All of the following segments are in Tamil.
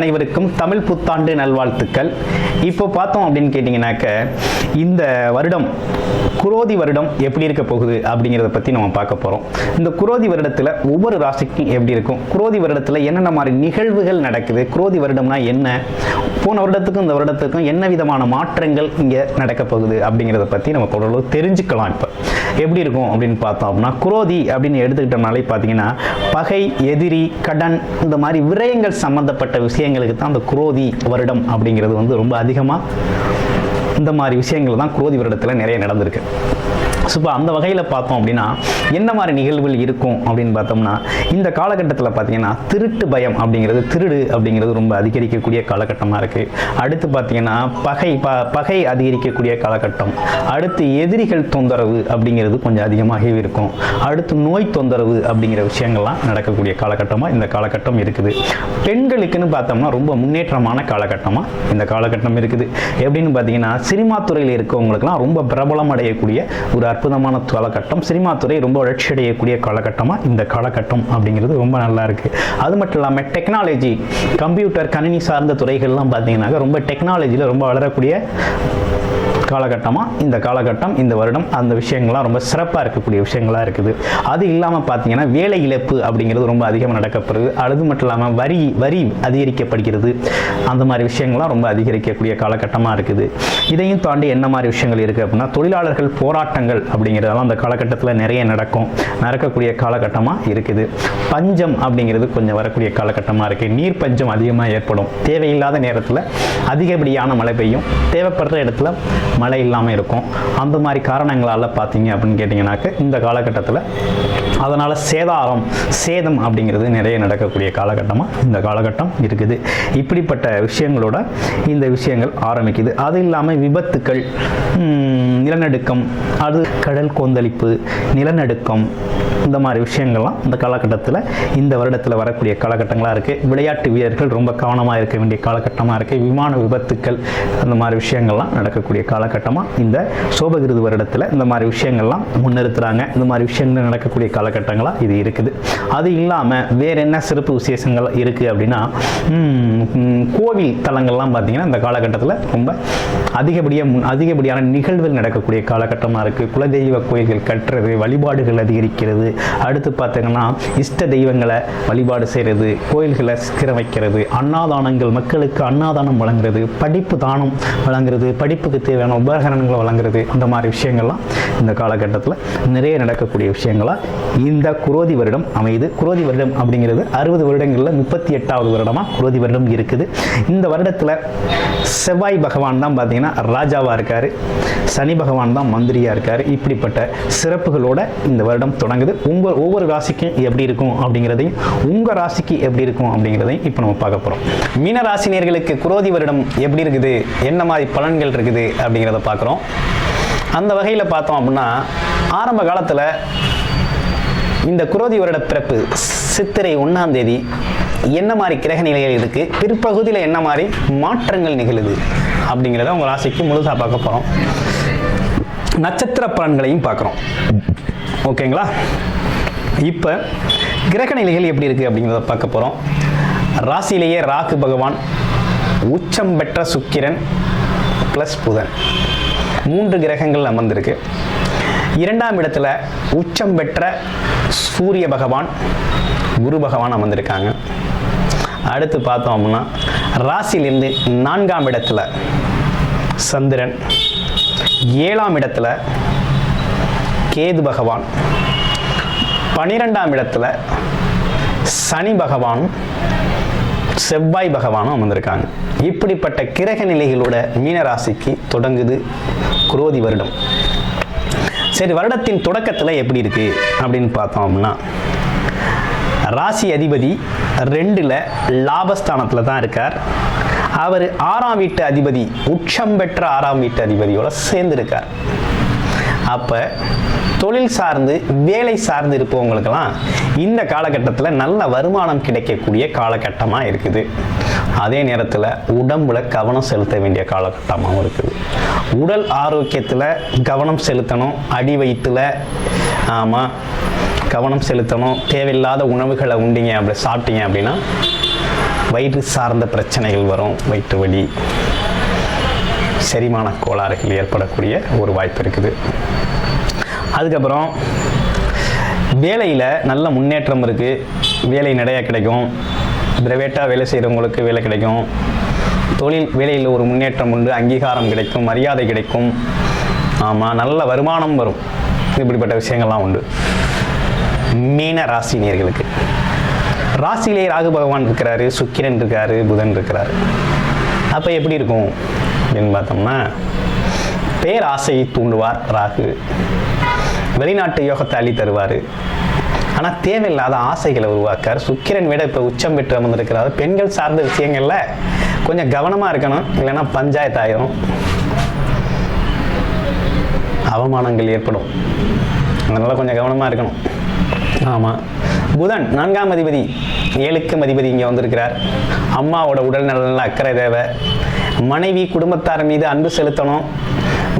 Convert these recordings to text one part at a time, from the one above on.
அனைவருக்கும் தமிழ் புத்தாண்டு நல்வாழ்த்துக்கள். இப்போ பார்த்தோம் அப்படின்னு கேட்டிங்கனாக்க, இந்த வருடம் குரோதி வருடம் எப்படி இருக்க போகுது அப்படிங்கிறத பற்றி நம்ம பார்க்க போகிறோம். இந்த குரோதி வருடத்தில் ஒவ்வொரு ராசிக்கும் எப்படி இருக்கும், குரோதி வருடத்தில் என்னென்ன மாதிரி நிகழ்வுகள் நடக்குது, குரோதி வருடம்னா என்ன, போன வருடத்துக்கும் இந்த வருடத்துக்கும் என்ன விதமான மாற்றங்கள் இங்கே நடக்க போகுது அப்படிங்கிறத பற்றி நம்ம ஓரளவு தெரிஞ்சுக்கலாம். இப்போ எப்படி இருக்கும் அப்படின்னு பார்த்தோம் அப்படின்னா, குரோதி அப்படின்னு எடுத்துக்கிட்டோம்னாலே பார்த்தீங்கன்னா பகை, எதிரி, கடன், இந்த மாதிரி விரயங்கள் சம்பந்தப்பட்ட விஷயங்களுக்கு தான் அந்த குரோதி வருடம் அப்படிங்கிறது வந்து ரொம்ப அதிகமாக இந்த மாதிரி விஷயங்கள் தான் குரோதி வருடத்தில் நிறைய நடந்திருக்கு. ஸோ இப்போ அந்த வகையில் பார்த்தோம் அப்படின்னா என்ன மாதிரி நிகழ்வுகள் இருக்கும் அப்படின்னு பார்த்தோம்னா, இந்த காலகட்டத்தில் பார்த்தீங்கன்னா திருட்டு பயம் அப்படிங்கிறது, திருடு அப்படிங்கிறது ரொம்ப அதிகரிக்கக்கூடிய காலகட்டமாக இருக்குது. அடுத்து பார்த்தீங்கன்னா பகை அதிகரிக்கக்கூடிய காலகட்டம். அடுத்து எதிரிகள் தொந்தரவு அப்படிங்கிறது கொஞ்சம் அதிகமாகவே இருக்கும். அடுத்து நோய் தொந்தரவு அப்படிங்கிற விஷயங்கள்லாம் நடக்கக்கூடிய காலகட்டமாக இந்த காலகட்டம் இருக்குது. பெண்களுக்குன்னு பார்த்தோம்னா ரொம்ப முன்னேற்றமான காலகட்டமாக இந்த காலகட்டம் இருக்குது. எப்படின்னு பார்த்தீங்கன்னா, சினிமா துறையில் இருக்கவங்களுக்குலாம் ரொம்ப பிரபலம் அடையக்கூடிய ஒரு அற்புதமான காலகட்டம். சினிமா துறை ரொம்ப வளர்ச்சி அடையக்கூடிய காலகட்டமாக இந்த காலகட்டம் அப்படிங்கிறது ரொம்ப நல்லா இருக்குது. அது மட்டும் இல்லாமல் டெக்னாலஜி, கம்ப்யூட்டர், கணினி சார்ந்த துறைகள்லாம் பார்த்தீங்கன்னாக்க ரொம்ப டெக்னாலஜியில் ரொம்ப வளரக்கூடிய காலகட்டமாக இந்த காலகட்டம், இந்த வருடம் அந்த விஷயங்கள்லாம் ரொம்ப சிறப்பாக இருக்கக்கூடிய விஷயங்களாக இருக்குது. அது இல்லாமல் பார்த்தீங்கன்னா வேலை இழப்பு அப்படிங்கிறது ரொம்ப அதிகமாக நடக்கப்படுது. அது மட்டும் இல்லாமல் வரி அதிகரிக்கப்படுகிறது. அந்த மாதிரி விஷயங்கள்லாம் ரொம்ப அதிகரிக்கக்கூடிய காலகட்டமாக இருக்குது. இதையும் தாண்டி என்ன மாதிரி விஷயங்கள் இருக்குது அப்படின்னா, தொழிலாளர்கள் போராட்டங்கள் அப்படிங்கிறதெல்லாம் அந்த காலகட்டத்தில் நிறைய நடக்கக்கூடிய காலகட்டமாக இருக்குது. பஞ்சம் அப்படிங்கிறது கொஞ்சம் வரக்கூடிய காலகட்டமாக இருக்குது. நீர் பஞ்சம் அதிகமாக ஏற்படும். தேவையில்லாத நேரத்தில் அதிகப்படியான மழை பெய்யும், தேவைப்படுற இடத்துல மழை இல்லாமல் இருக்கும். அந்த மாதிரி காரணங்களால் பார்த்தீங்க அப்படின்னு கேட்டிங்கனாக்க இந்த காலகட்டத்தில் அதனால் சேதம் அப்படிங்கிறது நிறைய நடக்கக்கூடிய காலகட்டமாக இந்த காலகட்டம் இருக்குது. இப்படிப்பட்ட விஷயங்களோட இந்த விஷயங்கள் ஆரம்பிக்குது. அது இல்லாமல் விபத்துக்கள், நிலநடுக்கம், அது கடல் கொந்தளிப்பு, நிலநடுக்கம், இந்த மாதிரி விஷயங்கள்லாம் இந்த காலகட்டத்தில் இந்த வருடத்தில் வரக்கூடிய காலகட்டங்களாக இருக்குது. விளையாட்டு வீரர்கள் ரொம்ப கவனமாக இருக்க வேண்டிய காலகட்டமாக இருக்குது. விமான விபத்துக்கள், அந்த மாதிரி விஷயங்கள்லாம் நடக்கக்கூடிய காலகட்டமாக இந்த சோபகிருது வருடத்தில் இந்த மாதிரி விஷயங்கள்லாம் முன்னிறுத்துகிறாங்க. இந்த மாதிரி விஷயங்கள் நடக்கக்கூடிய காலகட்டங்களாக இது இருக்குது. அது இல்லாமல் வேறு என்ன சிறப்பு விசேஷங்கள் இருக்குது அப்படின்னா, கோவில் தலங்கள்லாம் பார்த்திங்கன்னா இந்த காலகட்டத்தில் ரொம்ப அதிகப்படியான நிகழ்வுகள் நடக்கக்கூடிய காலகட்டமாக இருக்குது. குலதெய்வ கோயில்கள் கட்டுறது, வழிபாடுகள் அதிகரிக்கிறது. அடுத்து பார்த்தீங்கன்னா இஷ்ட தெய்வங்களை வழிபாடு செய்கிறது, கோயில்களை சீரமைக்கிறது, அன்னதானங்கள், மக்களுக்கு அன்னதானம் வழங்குறது, படிப்பு தானம் வழங்குறது, படிப்புக்கு தேவையான உபகரணங்களை வழங்குறது, இந்த மாதிரி விஷயங்கள்லாம் இந்த காலகட்டத்தில் நிறைய நடக்கக்கூடிய விஷயங்களாக இந்த குரோதி வருடம் அமையுது. குரோதி வருடம் அப்படிங்கிறது 60 வருடங்களில் 38வது வருடமாக குரோதி வருடம் இருக்குது. இந்த வருடத்தில் செவ்வாய் பகவான் தான் பார்த்தீங்கன்னா ராஜாவாக இருக்கார், சனி பகவான் தான் மந்திரியாக இருக்கார். இப்படிப்பட்ட சிறப்புகளோட இந்த வருடம் தொடங்குது. ஒவ்வொரு ராசிக்கும் எப்படி இருக்கும் அப்படிங்கிறதையும், உங்கள் ராசிக்கு எப்படி இருக்கும் அப்படிங்கிறதையும் இப்போ நம்ம பார்க்க போகிறோம். மீன ராசினியர்களுக்கு குரோதி வருடம் எப்படி இருக்குது, என்ன மாதிரி பலன்கள் இருக்குது அப்படிங்கிறத பார்க்குறோம். அந்த வகையில் பார்த்தோம் அப்படின்னா, ஆரம்ப காலத்தில் இந்த குரோதி வருட பிறப்பு சித்திரை 1ஆம் தேதி என்ன மாதிரி கிரக நிலைகள் இருக்குது, பிற்பகுதியில் என்ன மாதிரி மாற்றங்கள் நிகழுது அப்படிங்கிறத உங்கள் ராசிக்கு முழுசாக பார்க்க போகிறோம். நட்சத்திர பலன்களையும் பார்க்குறோம். ஓகேங்களா? இப்போ கிரக நிலைகள் எப்படி இருக்குது அப்படிங்கிறத பார்க்க போகிறோம். ராசியிலேயே ராகு பகவான், உச்சம் பெற்ற சுக்கிரன் ப்ளஸ் புதன், 3 கிரகங்கள் அமர்ந்திருக்கு. 2ஆம் இடத்துல உச்சம் பெற்ற சூரிய பகவான், குரு பகவான் அமர்ந்திருக்காங்க. அடுத்து பார்த்தோம் அப்படின்னா, ராசியிலிருந்து 4ஆம் இடத்துல சந்திரன், 7ஆம் இடத்துல கேது பகவான், 12ஆம் இடத்துல சனி பகவானும் செவ்வாய் பகவானும் அமர்ந்திருக்காங்க. இப்படிப்பட்ட கிரக நிலைகளோட மீனராசிக்கு தொடங்குது குரோதி வருடம். சரி, வருடத்தின் தொடக்கத்தில் எப்படி இருக்கு அப்படின்னு பார்த்தோம் அப்படின்னா, ராசி அதிபதி 2ல் லாபஸ்தானத்தில் தான் இருக்கார். அவர் 6ஆம் வீட்டு அதிபதி, உச்சம் பெற்ற 6ஆம் வீட்டு அதிபதியோட சேர்ந்திருக்கார். அப்போ தொழில் சார்ந்து, வேலை சார்ந்து இருப்பவங்களுக்கெல்லாம் இந்த காலகட்டத்தில் நல்ல வருமானம் கிடைக்கக்கூடிய காலகட்டமாக இருக்குது. அதே நேரத்தில் உடம்புல கவனம் செலுத்த வேண்டிய காலகட்டமாகவும் இருக்குது. உடல் ஆரோக்கியத்தில் கவனம் செலுத்தணும். அடி வயிற்றுல கவனம் செலுத்தணும். தேவையில்லாத உணவுகளை உண்டிங்க, அப்படி சாப்பிட்டீங்க அப்படின்னா வயிறு சார்ந்த பிரச்சனைகள் வரும், வயிற்று வலி, செரிமான கோளாறுகள் ஏற்படக்கூடிய ஒரு வாய்ப்பு இருக்குது. அதுக்கப்புறம் வேலையில் நல்ல முன்னேற்றம் இருக்குது, வேலை நிறையா கிடைக்கும், பிரைவேட்டாக வேலை செய்கிறவங்களுக்கு வேலை கிடைக்கும், தொழில் வேலையில் ஒரு முன்னேற்றம் உண்டு, அங்கீகாரம் கிடைக்கும், மரியாதை கிடைக்கும், ஆமாம் நல்ல வருமானம் வரும், இப்படிப்பட்ட விஷயங்கள்லாம் உண்டு. மீன ராசி நேயர்களுக்கு ராசியிலே ராகு பகவான் இருக்கிறாரு, சுக்கிரன் இருக்காரு, புதன் இருக்கிறாரு. அப்போ எப்படி இருக்கும் அப்படின்னு பார்த்தோம்னா, பேராசையை தூண்டுவார் ராகு, வெளிநாட்டு யோகத்தை அள்ளி தருவார், ஆனால் தேவையில்லாத ஆசைகளை உருவாக்கார். சுக்கிரன் விட இப்போ உச்சம் பெற்று அமர்ந்திருக்கிறார். பெண்கள் சார்ந்த விஷயங்கள்ல கொஞ்சம் கவனமாக இருக்கணும், இல்லைன்னா பஞ்சாயத்து ஆயிரும், அவமானங்கள் ஏற்படும், அதனால கொஞ்சம் கவனமாக இருக்கணும். ஆமாம், புதன் 4ஆம் அதிபதி, 7க்கும் அதிபதி இங்கே வந்திருக்கிறார். அம்மாவோட உடல் நலனில் அக்கறை தேவை, மனைவி குடும்பத்தார் மீது அன்பு செலுத்தணும்,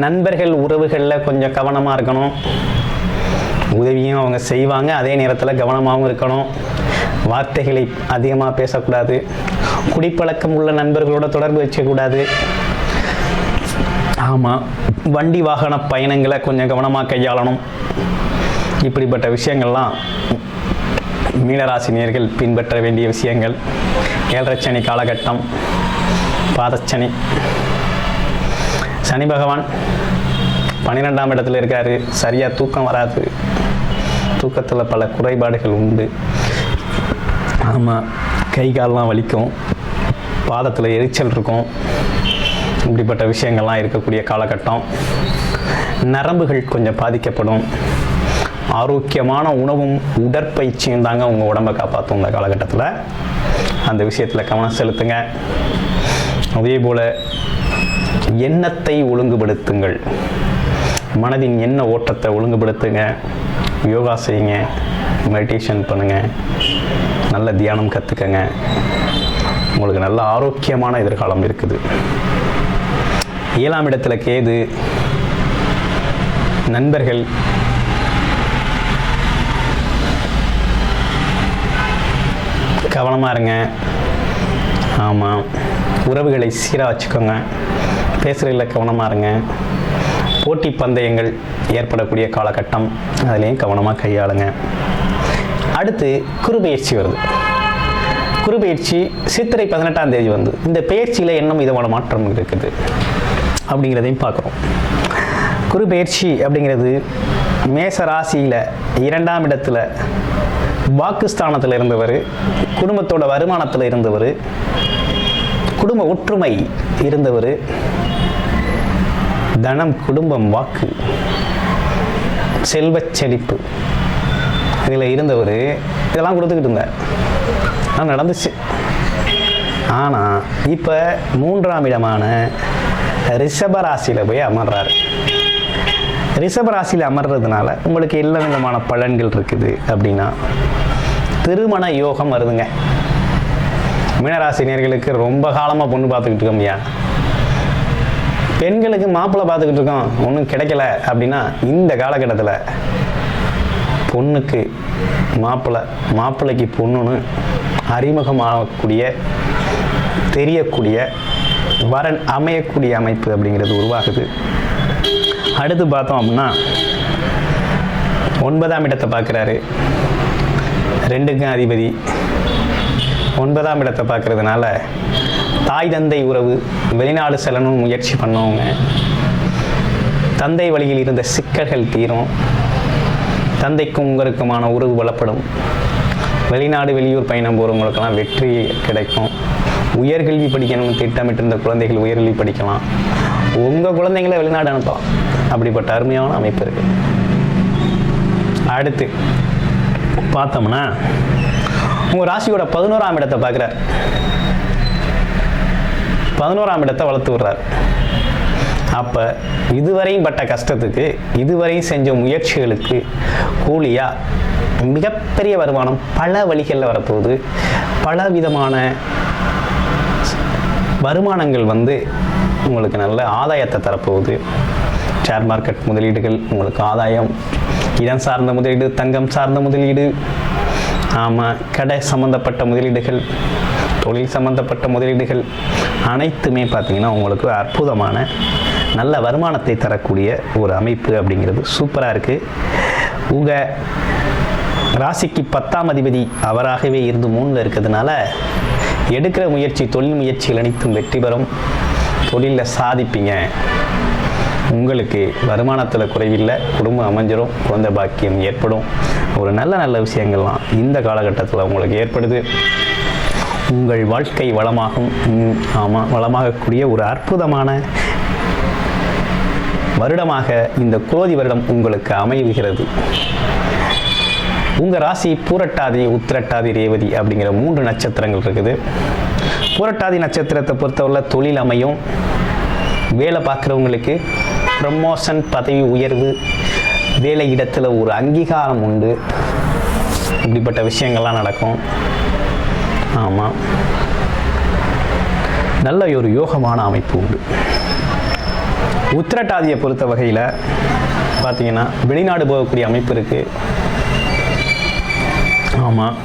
நண்பர்கள் உறவுகளில் கொஞ்சம் கவனமாக இருக்கணும், உதவியும் அவங்க செய்வாங்க, அதே நேரத்தில் கவனமாகவும் இருக்கணும், வார்த்தைகளை அதிகமாக பேசக்கூடாது, குடிப்பழக்கம் உள்ள நண்பர்களோட தொடர்பு வச்சக்கூடாது. ஆமாம், வண்டி வாகன பயணங்களை கொஞ்சம் கவனமாக கையாளணும். இப்படிப்பட்ட விஷயங்கள்லாம் மீனராசி நேயர்கள் பின்பற்ற வேண்டிய விஷயங்கள். 7.5 சனி காலகட்டம், பாதச்சனி, சனி பகவான் 12ஆம் இடத்துல இருக்காரு, சரியாக தூக்கம் வராது, தூக்கத்தில் பல குறைபாடுகள் உண்டு. ஆமாம், கை கால்லாம் வலிக்கும், பாதத்தில் எரிச்சல் இருக்கும், இப்படிப்பட்ட விஷயங்கள்லாம் இருக்கக்கூடிய காலகட்டம். நரம்புகள் கொஞ்சம் பாதிக்கப்படும். ஆரோக்கியமான உணவும் உடற்பயிற்சியும் தாங்க உங்கள் உடம்பை காப்பாற்றும் இந்த காலகட்டத்தில். அந்த விஷயத்தில் கவனம் செலுத்துங்க. அதே போல் எண்ணத்தை ஒழுங்குபடுத்துங்கள், மனதின் எண்ண ஓட்டத்தை ஒழுங்குபடுத்துங்க, யோகா செய்யுங்க, மெடிடேஷன் பண்ணுங்கள், நல்ல தியானம் கற்றுக்கங்க, உங்களுக்கு நல்ல ஆரோக்கியமான எதிர்காலம் இருக்குது. 7ஆம் இடத்துல கேது, நண்பர்கள், கவனமாக இருங்க. ஆமாம், உறவுகளை சீராக வச்சுக்கோங்க, பேசுகிறதுல கவனமாக இருங்க. போட்டி பந்தயங்கள் ஏற்படக்கூடிய காலகட்டம், அதுலேயும் கவனமாக கையாளுங்க. அடுத்து குரு பெயர்ச்சி வருது. குரு பெயர்ச்சி சித்திரை 18ஆம் தேதி வந்து, இந்த பெயர்ச்சியில் என்ன விதமான மாற்றம் இருக்குது அப்படிங்கிறதையும் பார்க்குறோம். குரு பெயர்ச்சி அப்படிங்கிறது மேச ராசியில் 2ஆம் இடத்துல வாக்குஸ்தானத்தில் இருந்தவர், குடும்பத்தோட வருமானத்தில் இருந்தவர், குடும்ப ஒற்றுமை இருந்தவர், தனம், குடும்பம், வாக்கு, செல்வ செழிப்பு இதில் இருந்தவர், இதெல்லாம் கொடுத்துக்கிட்டு இருந்தார். ஆனால் நடந்துச்சு. ஆனால் இப்போ 3ஆம் இடமான ரிஷபராசியில் போய் அமர்றாரு. ரிஷபராசியில் அமர்றதுனால உங்களுக்கு எல்லா விதமான பலன்கள் இருக்குது அப்படின்னா, திருமண யோகம் வருதுங்க. மீனராசினியர்களுக்கு ரொம்ப காலமாக பொண்ணு பார்த்துக்கிட்டு இருக்கோம்யா, பெண்களுக்கு மாப்பிள்ளை பார்த்துக்கிட்டு இருக்கோம், ஒன்றும் கிடைக்கல அப்படின்னா, இந்த காலகட்டத்தில் பொண்ணுக்கு மாப்பிள்ளை, மாப்பிள்ளைக்கு பொண்ணுன்னு அறிமுகமாகக்கூடிய, தெரியக்கூடிய, வரன் அமையக்கூடிய அமைப்பு அப்படிங்கிறது உருவாகுது. அடுத்து பார்த்தோம் அப்படின்னா 9ஆம் இடத்தை பார்க்குறாரு, 2க்கும் அதிபதி 9ஆம் இடத்தை பார்க்கறதுனால தாய் தந்தை உறவு, வெளிநாடு செல்லணும் முயற்சி பண்ணவங்க, தந்தை வழியில் இருந்த சிக்கல்கள் தீரும், தந்தைக்கும் உங்களுக்குமான உறவு பலப்படும், வெளிநாடு வெளியூர் பயணம் போகிறவங்களுக்கெல்லாம் வெற்றி கிடைக்கும், உயர்கல்வி படிக்கணும்னு திட்டமிட்டு இருந்த குழந்தைகள் உயர்கல்வி படிக்கலாம், உங்கள் குழந்தைங்களை வெளிநாடு அனுப்பலாம். அப்படிப்பட்ட அருமையான அமைப்பு இருக்கு. அடுத்து பார்த்தோம்னா உங்கள் ராசியோட 11ஆம் இடத்தை பார்க்குறார், 11ஆம் இடத்தை வளர்த்து விடுறார். அப்போ இதுவரையும் பட்ட கஷ்டத்துக்கு, இதுவரையும் செஞ்ச முயற்சிகளுக்கு கூலியாக மிகப்பெரிய வருமானம் பல வழிகளில் வரப்போகுது. பல விதமான வருமானங்கள் வந்து உங்களுக்கு நல்ல ஆதாயத்தை தரப்போகுது. ஷேர் மார்க்கெட் முதலீடுகள் உங்களுக்கு ஆதாயம், இடம் சார்ந்த முதலீடு, தங்கம் சார்ந்த முதலீடு, ஆமாம் கடை சம்மந்தப்பட்ட முதலீடுகள், தொழில் சம்பந்தப்பட்ட முதலீடுகள் அனைத்துமே பார்த்தீங்கன்னா உங்களுக்கு அற்புதமான நல்ல வருமானத்தை தரக்கூடிய ஒரு அமைப்பு அப்படிங்கிறது சூப்பராக இருக்குது. உங்கள் ராசிக்கு 10ஆம் அதிபதி அவராகவே இருந்து 3ல் இருக்கிறதுனால எடுக்கிற முயற்சி, தொழில் முயற்சிகள் அனைத்தும் வெற்றி பெறும். தொழிலில் சாதிப்பீங்க. உங்களுக்கு வருமானத்தில் குறைவில்லை, குடும்பம் அமைஞ்சிரும், குழந்தை பாக்கியம் ஏற்படும். ஒரு நல்ல விஷயங்கள்லாம் இந்த காலகட்டத்தில் உங்களுக்கு ஏற்படுது. உங்கள் வாழ்க்கை வளமாகும். வளமாகக்கூடிய ஒரு அற்புதமான வருடமாக இந்த குரோதி வருடம் உங்களுக்கு அமைகிறது. உங்கள் ராசி பூரட்டாதி, உத்திரட்டாதி, ரேவதி அப்படிங்கிற 3 நட்சத்திரங்கள் இருக்குது. பூரட்டாதி நட்சத்திரத்தை பொறுத்தவரை தொழில் அமையும். வேலை பார்க்குறவங்களுக்கு ப்ரமோஷன், பதவி உயர்வு, வேலை இடத்துல ஒரு அங்கீகாரம் உண்டு. இப்படிப்பட்ட விஷயங்கள்லாம் நடக்கும். ஆமாம், நல்ல ஒரு யோகமான அமைப்பு உண்டு. உத்திரட்டாதியை பொறுத்த வகையில் பார்த்தீங்கன்னா வெளிநாடு போகக்கூடிய அமைப்பு இருக்குது. ஆமாம்,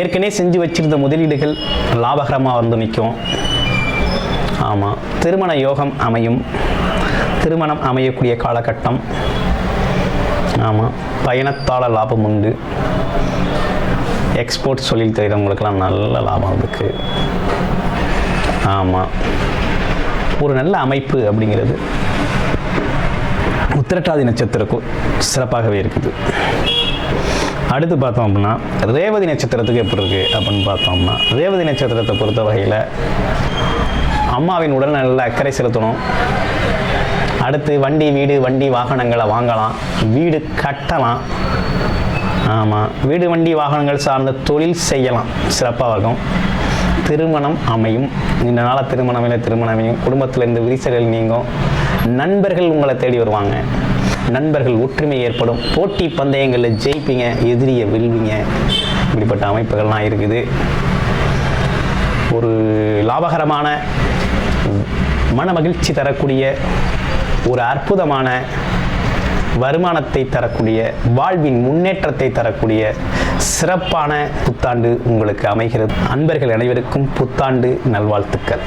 ஏற்கனவே செஞ்சு வச்சிருந்த முதலீடுகள் லாபகரமாக வந்து நிற்கும். ஆமாம், திருமண யோகம் அமையும். திருமணம் அமையக்கூடிய காலகட்டம். ஆமாம், பயணத்தால் லாபம் உண்டு. எக்ஸ்போர்ட் தொழில் செய்கிறவங்களுக்கெல்லாம் நல்ல லாபம் இருக்குது. ஆமாம், ஒரு நல்ல அமைப்பு அப்படிங்கிறது உத்திரட்டாதி நட்சத்திரக்கும் சிறப்பாகவே இருக்குது. அடுத்து பார்த்தோம் அப்படின்னா ரேவதி நட்சத்திரத்துக்கு எப்படி இருக்குது அப்படின்னு பார்த்தோம்னா, ரேவதி நட்சத்திரத்தை பொறுத்த வகையில் அம்மாவின் உடல்நல அக்கறை செலுத்தணும். அடுத்து வண்டி, வீடு, வண்டி வாகனங்களை வாங்கலாம், வீடு கட்டலாம். ஆமாம், வீடு, வண்டி, வாகனங்கள் சார்ந்த தொழில் செய்யலாம், சிறப்பாக இருக்கும். திருமணம் அமையும். இந்த நாளாக திருமணம் அமையும். குடும்பத்திலிருந்து விரிசல்கள் நீங்கும். நண்பர்கள் உங்களை தேடி வருவாங்க. நண்பர்கள் ஒற்றுமை ஏற்படும். போட்டி பந்தயங்களில் ஜெயிப்பீங்க, எதிரியை வெல்வீங்க. இப்படிப்பட்ட அமைப்புகள்லாம் இருக்குது. ஒரு லாபகரமான, மன மகிழ்ச்சி தரக்கூடிய, ஒரு அற்புதமான வருமானத்தை தரக்கூடிய, வாழ்வின் முன்னேற்றத்தை தரக்கூடிய சிறப்பான புத்தாண்டு உங்களுக்கு அமைகிறது. அன்பர்கள் அனைவருக்கும் புத்தாண்டு நல்வாழ்த்துக்கள்.